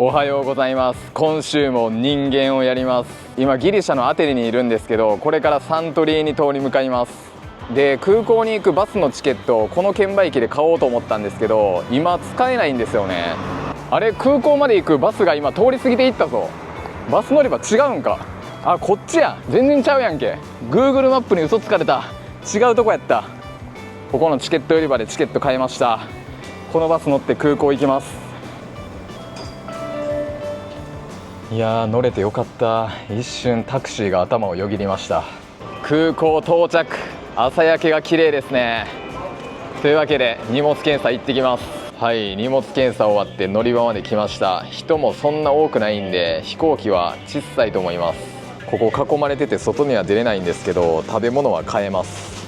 おはようございます。今週も人間をやります。今ギリシャのアテネにいるんですけど、これからサントリーニ島に向かいます。で、空港に行くバスのチケットをこの券売機で買おうと思ったんですけど、今使えないんですよね。あれ、空港まで行くバスが今通り過ぎていったぞ。バス乗り場違うんか。あ、こっちや。全然ちゃうやんけ。 Google マップに嘘つかれた。違うとこやった。ここのチケット売り場でチケット買いました。このバス乗って空港行きます。いやー、乗れてよかった。一瞬タクシーが頭をよぎりました。空港到着。朝焼けが綺麗ですね。というわけで荷物検査行ってきます。はい、荷物検査終わって乗り場まで来ました。人もそんな多くないんで飛行機は小さいと思います。ここ囲まれてて外には出れないんですけど、食べ物は買えます。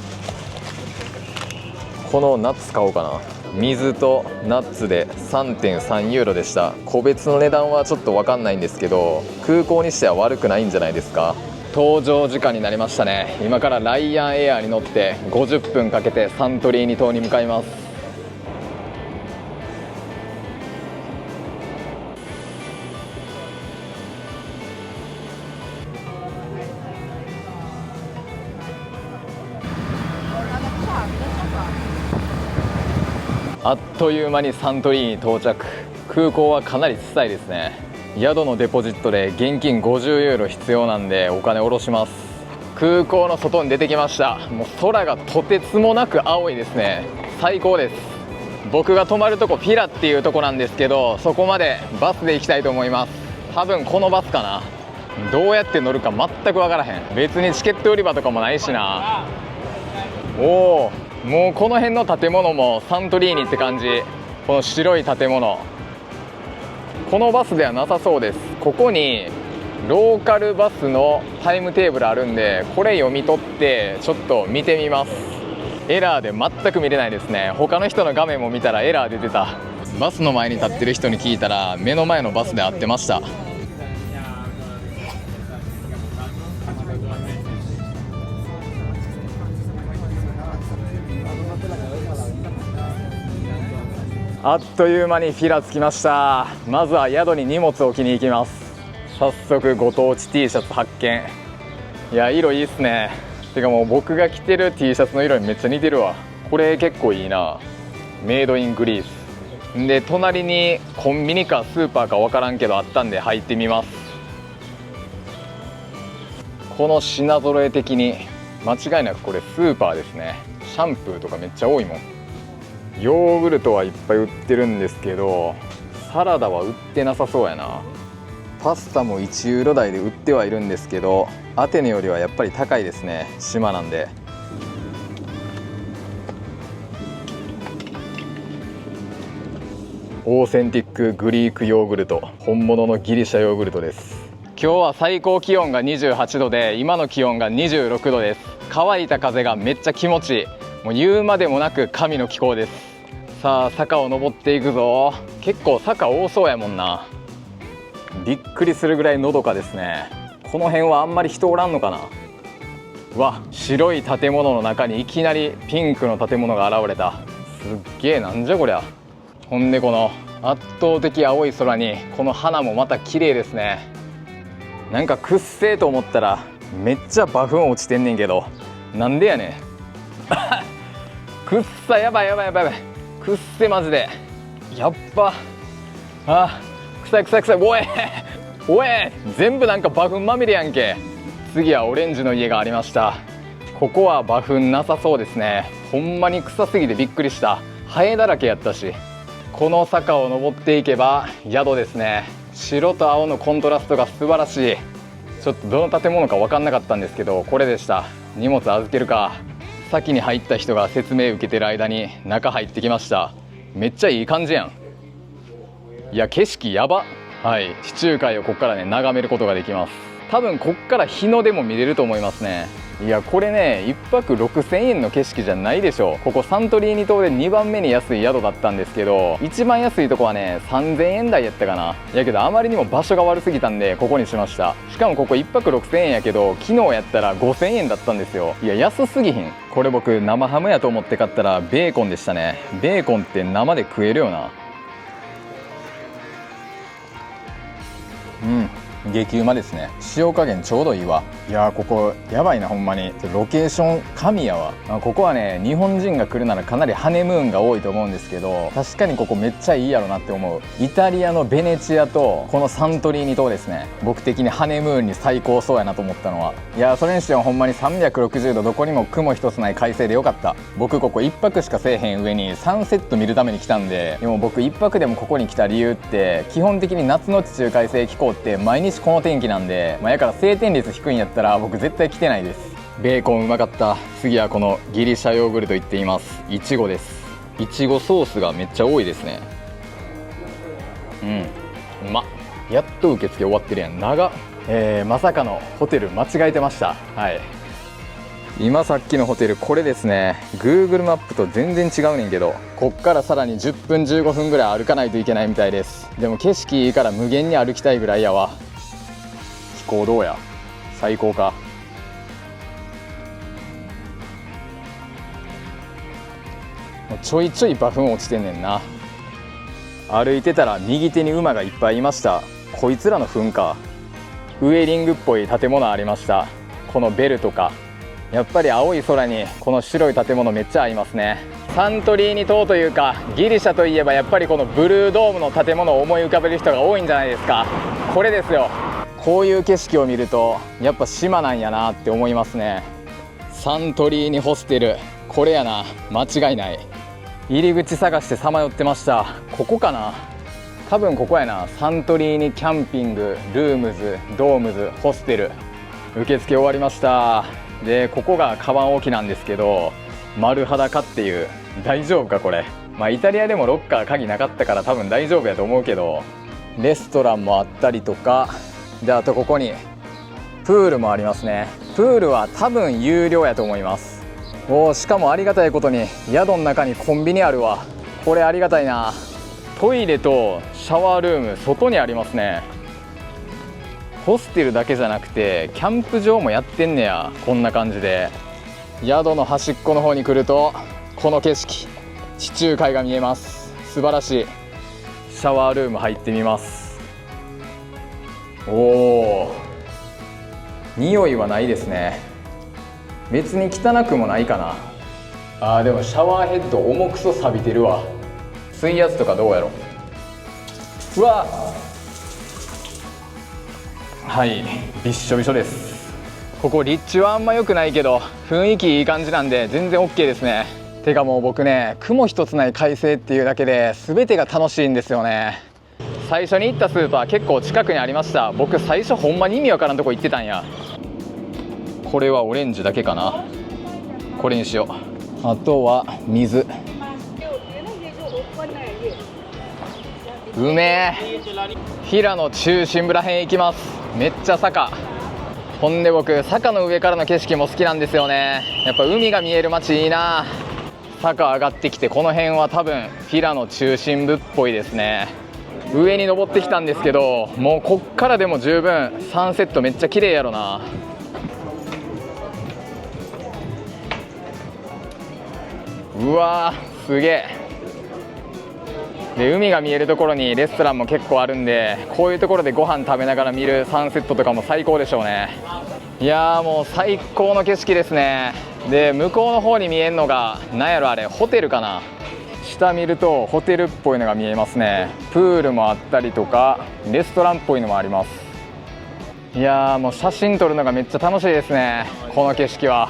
このナッツ買おうかな。水とナッツで 3.3 ユーロでした。個別の値段はちょっと分かんないんですけど、空港にしては悪くないんじゃないですか。搭乗時間になりましたね。今からライアンエアに乗って50分かけてサントリーニ島に向かいます。あっという間にサントリーニ到着。空港はかなり小さいですね。宿のデポジットで現金50ユーロ必要なんでお金下ろします。空港の外に出てきました。もう空がとてつもなく青いですね。最高です。僕が泊まるとこピラっていうとこなんですけど、そこまでバスで行きたいと思います。多分このバスかな。どうやって乗るか全く分からへん。別にチケット売り場とかもないしな。おお、もうこの辺の建物もサントリーニって感じ。この白い建物、このバスではなさそうです。ここにローカルバスのタイムテーブルあるんで、これ読み取ってちょっと見てみます。エラーで全く見れないですね。他の人の画面も見たらエラー出てた。バスの前に立ってる人に聞いたら目の前のバスで合ってました。あっという間にフィラ着きました。まずは宿に荷物を置きに行きます。早速ご当地 T シャツ発見。いや、色いいっすね。てかもう僕が着てる T シャツの色にめっちゃ似てるわ。これ結構いいな。メイドイングリースで、隣にコンビニかスーパーか分からんけどあったんで入ってみます。この品揃え的に間違いなくこれスーパーですね。シャンプーとかめっちゃ多いもん。ヨーグルトはいっぱい売ってるんですけど、サラダは売ってなさそうやな。パスタも1ユーロ台で売ってはいるんですけど、アテネよりはやっぱり高いですね。島なんで。オーセンティックグリークヨーグルト、本物のギリシャヨーグルトです。今日は最高気温が28度で、今の気温が26度です。乾いた風がめっちゃ気持ちいい。もう言うまでもなく神の気候です。さあ、坂を登っていくぞ。結構坂多そうやもんな。びっくりするぐらいのどかですね。この辺はあんまり人おらんのかな。うわ、白い建物の中にいきなりピンクの建物が現れた。すっげえ、なんじゃこりゃ。ほんでこの圧倒的青い空にこの花もまた綺麗ですね。なんかくっせーと思ったらめっちゃ馬糞落ちてんねんけど、なんでやねんくっさ、やばいやばいやばいやばい、くっせマジでやっば。あ、臭い臭い臭い。おいおい、全部なんか馬糞まみれやんけ。次はオレンジの家がありました。ここは馬糞なさそうですね。ほんまに臭すぎてびっくりした。ハエだらけやったし。この坂を登っていけば宿ですね。白と青のコントラストが素晴らしい。ちょっとどの建物か分かんなかったんですけど、これでした。荷物預けるか。先に入った人が説明受けてる間に中入ってきました。めっちゃいい感じやん。いや、景色やば。はい、地中海をここからね眺めることができます。多分こっから日の出も見れると思いますね。いや、これね、1泊6000円の景色じゃないでしょ。ここサントリーニ島で2番目に安い宿だったんですけど、一番安いとこはね3000円台やったかな。やけどあまりにも場所が悪すぎたんでここにしました。しかもここ1泊6000円やけど、昨日やったら5000円だったんですよ。いや、安すぎひん。これ僕生ハムやと思って買ったらベーコンでしたね。ベーコンって生で食えるよな。激うまですね。塩加減ちょうどいいわ。いやー、ここやばいな、ほんまに。ロケーション神やわ。ここはね、日本人が来るならかなりハネムーンが多いと思うんですけど、確かにここめっちゃいいやろなって思う。イタリアのベネチアとこのサントリーニ島ですね、僕的にハネムーンに最高そうやなと思ったのは。いやー、それにしてもほんまに360度どこにも雲一つない快晴でよかった。僕ここ1泊しかせえへん上にサンセット見るために来たんで、でも僕1泊でもここに来た理由って基本的に夏の地中海性気候って毎日この天気なんで、やから晴天率低いんやったら僕絶対来てないです。ベーコンうまかった。次はこのギリシャヨーグルトいっています。いちごです。いちごソースがめっちゃ多いですね。うまっ。やっと受付終わってるやん。長っ。まさかのホテル間違えてました。はい、今さっきのホテルこれですね。 Google マップと全然違うねんけど、こっからさらに10分15分ぐらい歩かないといけないみたいです。でも景色いいから無限に歩きたいぐらいやわ。気候どうや。最高か。ちょいちょい馬糞落ちてんねんな。歩いてたら右手に馬がいっぱいいました。こいつらの糞か。ウエリングっぽい建物ありました。このベルとか。やっぱり青い空にこの白い建物めっちゃ合いますね。サントリーニ島というかギリシャといえばやっぱりこのブルードームの建物を思い浮かべる人が多いんじゃないですか。これですよ。こういう景色を見るとやっぱ島なんやなって思いますね。サントリーニホステル、これやな、間違いない。入り口探してさまよってました。ここかな、多分ここやな。サントリーニキャンピングルームズドームズホステル。受付終わりました。でここがカバン置きなんですけど、丸裸っていう。大丈夫かこれ。イタリアでもロッカー鍵なかったから多分大丈夫やと思うけど、レストランもあったりとかで、あとここにプールもありますね。プールは多分有料やと思います。しかもありがたいことに宿の中にコンビニあるわ。これありがたいな。トイレとシャワールーム外にありますね。ホステルだけじゃなくてキャンプ場もやってんねや。こんな感じで宿の端っこの方に来るとこの景色、地中海が見えます。素晴らしい。シャワールーム入ってみます。匂いはないですね。別に汚くもないかな。でもシャワーヘッド重くそ錆びてるわ。水圧とかどうやろ。うわ、はい、びっしょびしょです。ここ立地はあんま良くないけど雰囲気いい感じなんで全然 OK ですね。てかもう僕ね、雲一つない快晴っていうだけで全てが楽しいんですよね。最初に行ったスーパー結構近くにありました。僕最初ほんまに意味わからんとこ行ってたんや。これはオレンジだけかな。これにしよう。あとは水。うめえ。平野中心部らへん行きます。めっちゃ坂。ほんで僕坂の上からの景色も好きなんですよね。やっぱ海が見える街いいな。坂上がってきてこの辺は多分平野中心部っぽいですね。上に登ってきたんですけど、もうこっからでも十分サンセットめっちゃ綺麗やろな。うわー、すげえ。で海が見えるところにレストランも結構あるんで、こういうところでご飯食べながら見るサンセットとかも最高でしょうね。いやーもう最高の景色ですね。で向こうの方に見えるのが何やろ、あれホテルかな。下見るとホテルっぽいのが見えますね。プールもあったりとかレストランっぽいのもあります。いやーもう写真撮るのがめっちゃ楽しいですね、この景色は。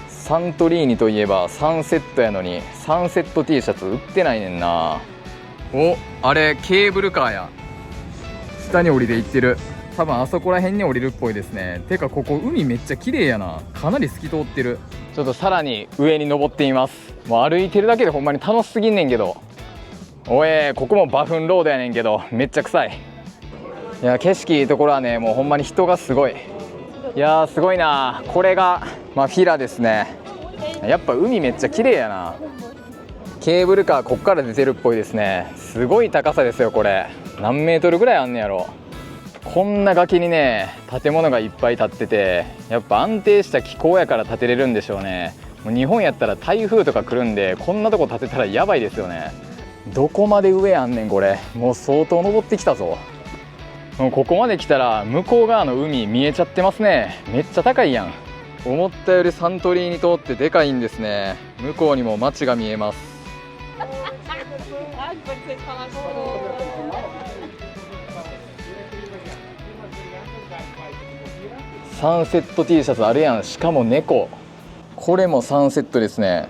サントリーニといえばサンセットやのにサンセット T シャツ売ってないねんな。あれケーブルカーや。下に降りて行ってる。多分あそこら辺に降りるっぽいですね。てかここ海めっちゃ綺麗やな。かなり透き通ってる。ちょっとさらに上に登ってみます。もう歩いてるだけでほんまに楽しすぎんねんけど。ここも馬糞ロードやねんけどめっちゃ臭い。いや景色いいところはね、もうほんまに人がすごい。いやーすごいな。これがフィラですね。やっぱ海めっちゃ綺麗やな。ケーブルカーこっから出てるっぽいですね。すごい高さですよこれ。何メートルぐらいあんねやろ。こんな崖にね建物がいっぱい建ってて、やっぱ安定した気候やから建てれるんでしょうね。もう日本やったら台風とか来るんでこんなとこ建てたらやばいですよね。どこまで上あんねんこれ。もう相当登ってきたぞ。もうここまで来たら向こう側の海見えちゃってますね。めっちゃ高いやん。思ったよりサントリーニ島ってでかいんですね。向こうにも街が見えます。サンセット T シャツあるやん。しかも猫。これもサンセットですね。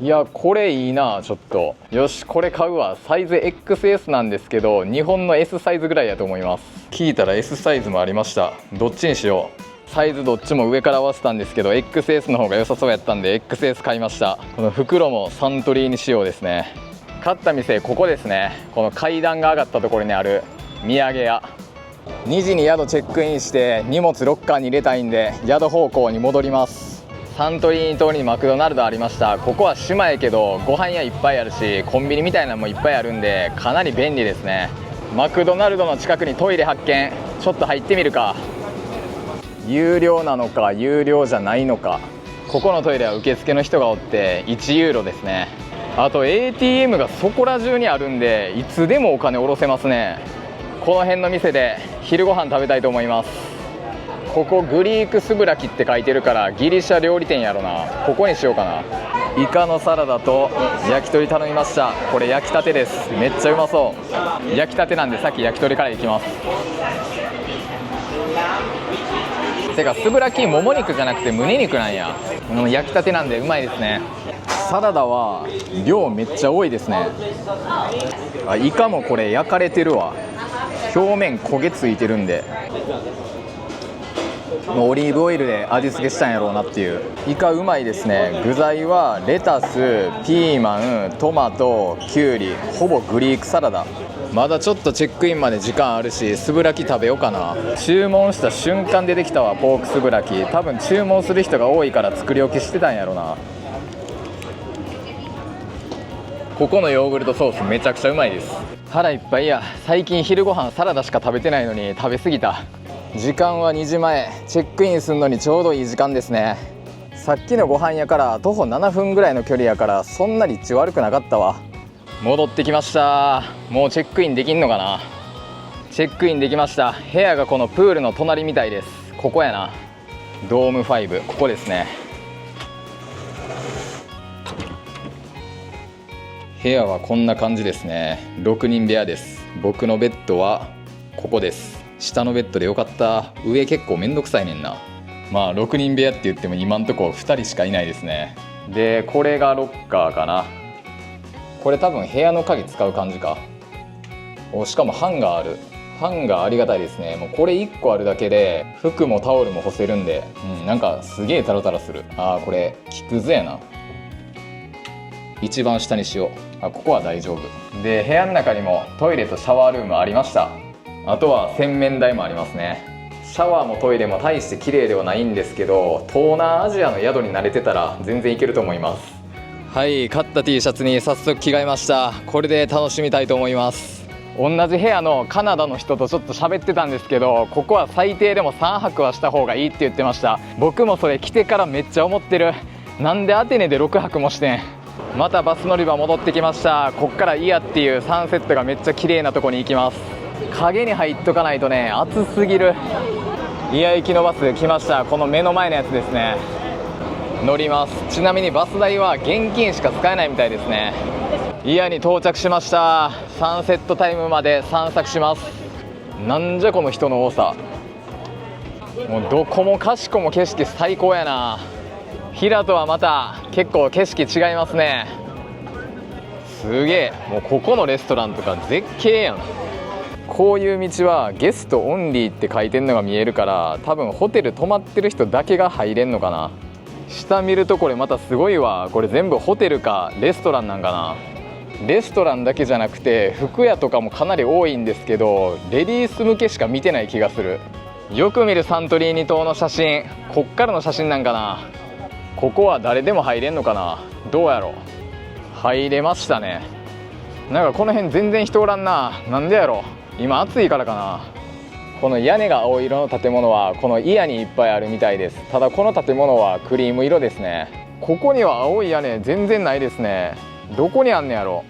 いやこれいいな。ちょっとよしこれ買うわ。サイズ XS なんですけど日本の S サイズぐらいやと思います。聞いたら S サイズもありました。どっちにしよう。サイズどっちも上から合わせたんですけど XS の方が良さそうやったんで XS 買いました。この袋もサントリーニ仕様ですね。買った店ここですね。この階段が上がったところにある土産屋。2時に宿チェックインして荷物ロッカーに入れたいんで宿方向に戻ります。サントリーニ島にマクドナルドありました。ここは島やけどご飯屋いっぱいあるしコンビニみたいなのもいっぱいあるんでかなり便利ですね。マクドナルドの近くにトイレ発見。ちょっと入ってみるか。有料なのか有料じゃないのか。ここのトイレは受付の人がおって1ユーロですね。あと ATM がそこら中にあるんでいつでもお金下ろせますね。この辺の店で昼ご飯食べたいと思います。ここグリークスブラキって書いてるからギリシャ料理店やろな。ここにしようかな。イカのサラダと焼き鳥頼みました。これ焼きたてです。めっちゃうまそう。焼きたてなんでさっき焼き鳥からいきます。てかスブラキもも肉じゃなくて胸肉なんや。焼きたてなんでうまいですね。サラダは量めっちゃ多いですね。あ、イカもこれ焼かれてるわ。表面焦げついてるんでオリーブオイルで味付けしたんやろうなっていう。イカうまいですね。具材はレタス、ピーマン、トマト、キュウリ、ほぼグリークサラダ。まだちょっとチェックインまで時間あるしスブラキ食べようかな。注文した瞬間出てきたわポークスブラキ。多分注文する人が多いから作り置きしてたんやろな。ここのヨーグルトソースめちゃくちゃうまいです。腹いっぱいや。最近昼ご飯サラダしか食べてないのに食べ過ぎた。時間は2時前。チェックインするのにちょうどいい時間ですね。さっきのご飯屋から徒歩7分ぐらいの距離やからそんな立地悪くなかったわ。戻ってきました。もうチェックインできんのかな。チェックインできました。部屋がこのプールの隣みたいです。ここやな。ドーム5ここですね。部屋はこんな感じですね。6人部屋です。僕のベッドはここです。下のベッドでよかった。上結構めんどくさいねんな。まあ6人部屋って言っても今んとこ2人しかいないですね。でこれがロッカーかな。これ多分部屋の鍵使う感じか。しかもハンガーある。ハンガーありがたいですね。もうこれ1個あるだけで服もタオルも干せるんで、なんかすげえタラタラする。これ木くずやな。一番下にしよう。ここは大丈夫で、部屋の中にもトイレとシャワールームありました。あとは洗面台もありますね。シャワーもトイレも大して綺麗ではないんですけど東南アジアの宿に慣れてたら全然いけると思います。はい、買った T シャツに早速着替えました。これで楽しみたいと思います。同じ部屋のカナダの人とちょっと喋ってたんですけどここは最低でも3泊はした方がいいって言ってました。僕もそれ来てからめっちゃ思ってる。なんでアテネで6泊もしてん。またバス乗り場戻ってきました。こっからイヤっていうサンセットがめっちゃ綺麗なとこに行きます。影に入っとかないとね暑すぎる。イヤ行きのバス来ました。この目の前のやつですね。乗ります。ちなみにバス代は現金しか使えないみたいですね。イヤに到着しました。サンセットタイムまで散策します。なんじゃこの人の多さ。もうどこもかしこも景色最高やな。平とはまた結構景色違いますね。すげえ。もうここのレストランとか絶景やん。こういう道はゲストオンリーって書いてんのが見えるから多分ホテル泊まってる人だけが入れんのかな。下見るとこれまたすごいわ。これ全部ホテルかレストランなんかな。レストランだけじゃなくて服屋とかもかなり多いんですけどレディース向けしか見てない気がする。よく見るサントリーニ島の写真こっからの写真なんかな。ここは誰でも入れんのかな。どうやろ。入れましたね。なんかこの辺全然人おらんな。なんでやろ。今暑いからかな。この屋根が青色の建物はこのイヤにいっぱいあるみたいです。ただこの建物はクリーム色ですね。ここには青い屋根全然ないですね。どこにあんねやろ。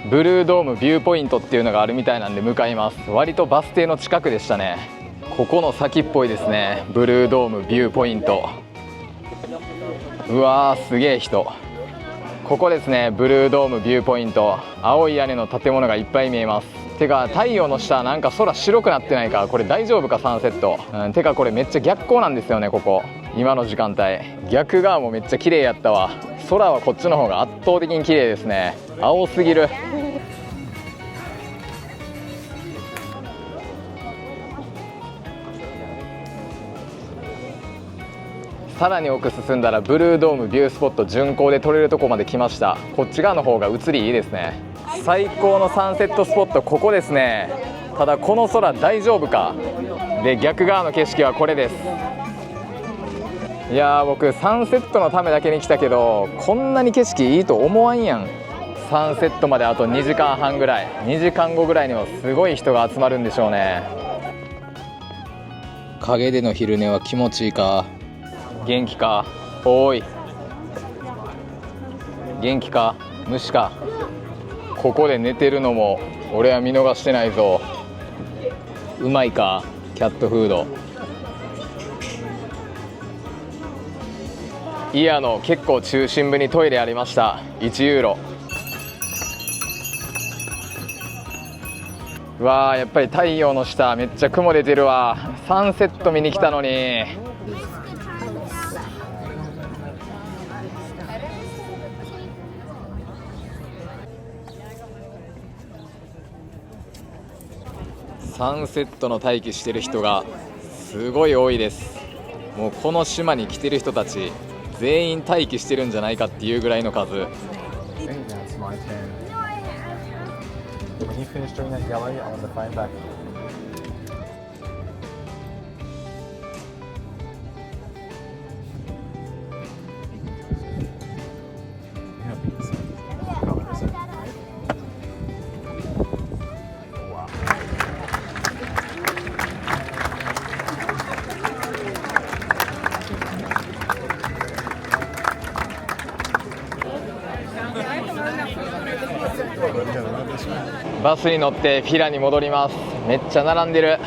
ブルードームビューポイントっていうのがあるみたいなんで向かいます。割とバス停の近くでしたね。ここの先っぽいですね。ブルードームビューポイント。うわー、すげえ人。ここですね、ブルードームビューポイント。青い屋根の建物がいっぱい見えます。てか太陽の下なんか空白くなってないか、これ大丈夫かサンセット。てかこれめっちゃ逆光なんですよね、ここ今の時間帯。逆側もめっちゃ綺麗やったわ。空はこっちの方が圧倒的に綺麗ですね。青すぎる。さらに奥進んだらブルードームビュースポット巡航で撮れるとこまで来ました。こっち側の方が映りいいですね。最高のサンセットスポットここですね。ただこの空大丈夫か。で逆側の景色はこれです。いやー、僕サンセットのためだけに来たけどこんなに景色いいと思わんやん。サンセットまであと2時間半ぐらい、2時間後ぐらいにはすごい人が集まるんでしょうね。陰での昼寝は気持ちいいか。元気か。おーい、元気か。虫か。ここで寝てるのも俺は見逃してないぞ。うまいかキャットフード。イヤの結構中心部にトイレありました。1ユーロ。うわー、やっぱり太陽の下めっちゃ雲出てるわ。サンセット見に来たのに。サンセットの待機してる人がすごい多いです。もうこの島に来てる人たち全員待機してるんじゃないかっていうぐらいの数。バスに乗ってフィラに戻ります。めっちゃ並んでる。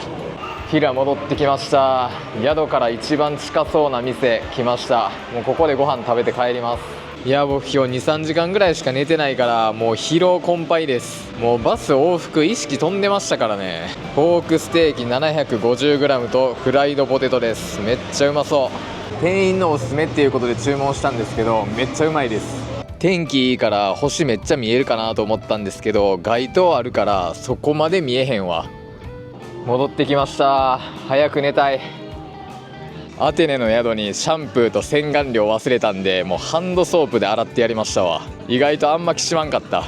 フィラ戻ってきました。宿から一番近そうな店来ました。もうここでご飯食べて帰ります。いや僕今日 2,3 時間ぐらいしか寝てないからもう疲労困憊です。もうバス往復意識飛んでましたからね。ポークステーキ 750g とフライドポテトです。めっちゃうまそう。店員のおすすめっていうことで注文したんですけどめっちゃうまいです。天気いいから星めっちゃ見えるかなと思ったんですけど街灯あるからそこまで見えへんわ。戻ってきました。早く寝たい。アテネの宿にシャンプーと洗顔料忘れたんでもうハンドソープで洗ってやりましたわ。意外とあんまきしまんかった。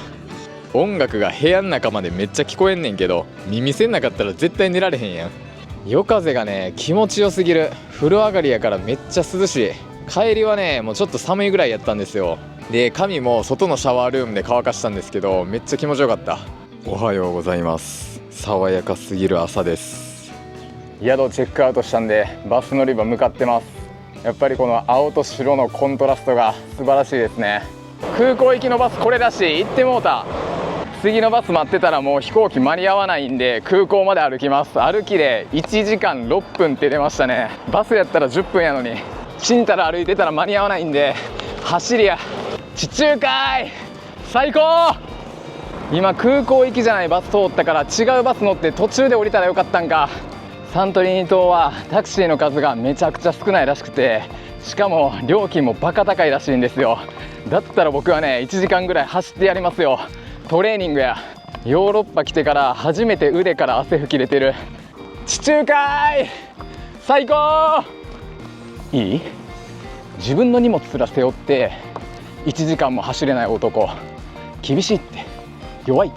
音楽が部屋の中までめっちゃ聞こえんねんけど耳栓なかったら絶対寝られへんやん。夜風がね気持ちよすぎる。風呂上がりやからめっちゃ涼しい。帰りはねもうちょっと寒いぐらいやったんですよ。で髪も外のシャワールームで乾かしたんですけどめっちゃ気持ちよかった。おはようございます。爽やかすぎる朝です。宿チェックアウトしたんでバス乗り場向かってます。やっぱりこの青と白のコントラストが素晴らしいですね。空港行きのバスこれだし行ってもうた。次のバス待ってたらもう飛行機間に合わないんで空港まで歩きます。歩きで1時間6分って出ましたね。バスやったら10分やのにちんたら歩いてたら間に合わないんで走りや。地中海最高。今空港行きじゃないバス通ったから違うバス乗って途中で降りたらよかったんか。サントリーニ島はタクシーの数がめちゃくちゃ少ないらしくてしかも料金もバカ高いらしいんですよ。だったら僕はね1時間ぐらい走ってやりますよ。トレーニングや。ヨーロッパ来てから初めて腕から汗吹き出てる。地中海最高。いい？自分の荷物すら背負って1時間も走れない男厳しいって弱いっ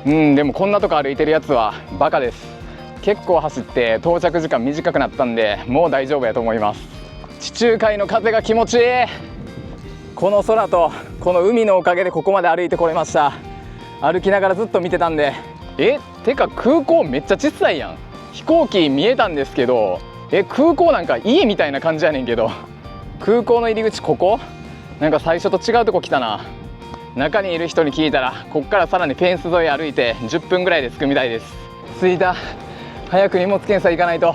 てでもこんなとこ歩いてるやつはバカです。結構走って到着時間短くなったんでもう大丈夫やと思います。地中海の風が気持ちいい。この空とこの海のおかげでここまで歩いてこれました。歩きながらずっと見てたんでてか空港めっちゃ小さいやん。飛行機見えたんですけど空港なんか家みたいな感じやねんけど空港の入り口ここなんか最初と違うとこ来たな。中にいる人に聞いたらこっからさらにフェンス沿い歩いて10分ぐらいで着くみたいです。着いた。早く荷物検査行かないと。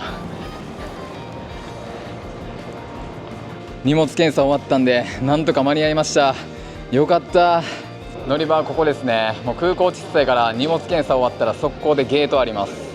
荷物検査終わったんでなんとか間に合いました。よかった。乗り場はここですね。もう空港小さいから荷物検査終わったら速攻でゲートあります。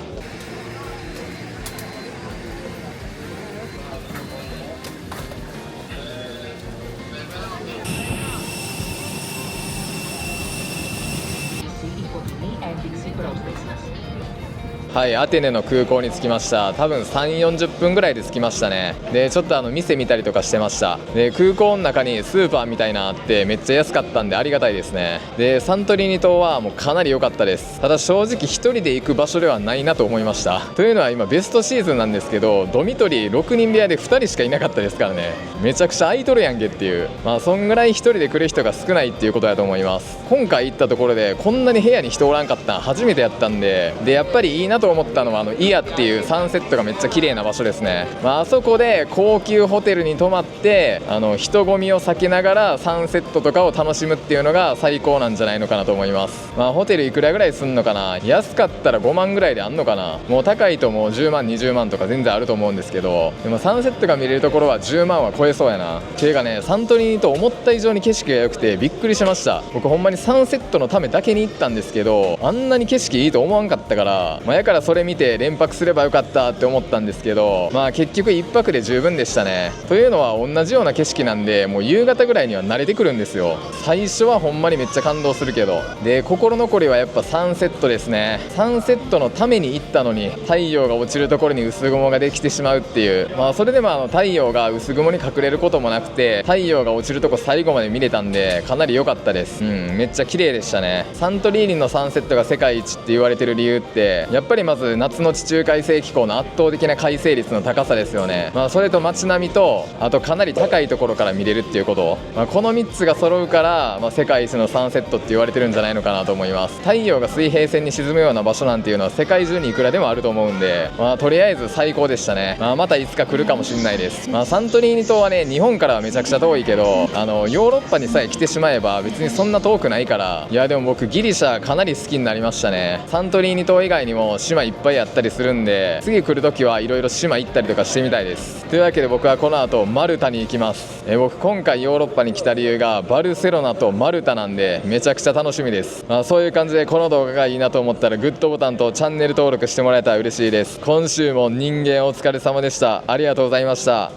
はい、アテネの空港に着きました。多分3、40分ぐらいで着きましたね。でちょっと店見たりとかしてました。で空港の中にスーパーみたいなのあってめっちゃ安かったんでありがたいですね。でサントリーニ島はもうかなり良かったです。ただ正直1人で行く場所ではないなと思いました。というのは今ベストシーズンなんですけど、ドミトリー6人部屋で2人しかいなかったですからね。めちゃくちゃ空いとるやんけっていう、そんぐらい1人で来る人が少ないっていうことだと思います。今回行ったところでこんなに部屋に人おらんかったん初めてやったんで、やっぱりいいなと思ったのはイヤっていうサンセットがめっちゃ綺麗な場所ですね。あそこで高級ホテルに泊まって人混みを避けながらサンセットとかを楽しむっていうのが最高なんじゃないのかなと思います。ホテルいくらぐらいすんのかな。安かったら5万ぐらいであんのかな。もう高いともう10万20万とか全然あると思うんですけど、でもサンセットが見れるところは10万は超えそうやな。ていうかね、サントリーニと思った以上に景色が良くてびっくりしました。僕ほんまにサンセットのためだけに行ったんですけど、あんなに景色いいと思わんかったから、やからそれ見て連泊すればよかったって思ったんですけど、結局1泊で十分でしたね。というのは同じような景色なんでもう夕方ぐらいには慣れてくるんですよ。最初はほんまにめっちゃ感動するけど、で心残りはやっぱサンセットですね。サンセットのために行ったのに太陽が落ちるところに薄雲ができてしまうっていう、それでも太陽が薄雲に隠れることもなくて太陽が落ちるとこ最後まで見れたんでかなり良かったです。めっちゃ綺麗でしたね。サントリーニのサンセットが世界一って言われてる理由ってやっぱりまず夏の地中海性気候の圧倒的な快晴率の高さですよね。それと街並みとあとかなり高いところから見れるっていうこと、この3つが揃うから、世界一のサンセットって言われてるんじゃないのかなと思います。太陽が水平線に沈むような場所なんていうのは世界中にいくらでもあると思うんで、とりあえず最高でしたね。またいつか来るかもしれないです。サントリーニ島はね、日本からはめちゃくちゃ遠いけどヨーロッパにさえ来てしまえば別にそんな遠くないから、いやでも僕ギリシャかなり好きになりましたね。サントリーニ島以外にも島いっぱいあったりするんで、次来る時はいろいろ島行ったりとかしてみたいです。というわけで僕はこの後マルタに行きます。僕今回ヨーロッパに来た理由がバルセロナとマルタなんでめちゃくちゃ楽しみです。そういう感じでこの動画がいいなと思ったらグッドボタンとチャンネル登録してもらえたら嬉しいです。今週も人間お疲れ様でした。ありがとうございました。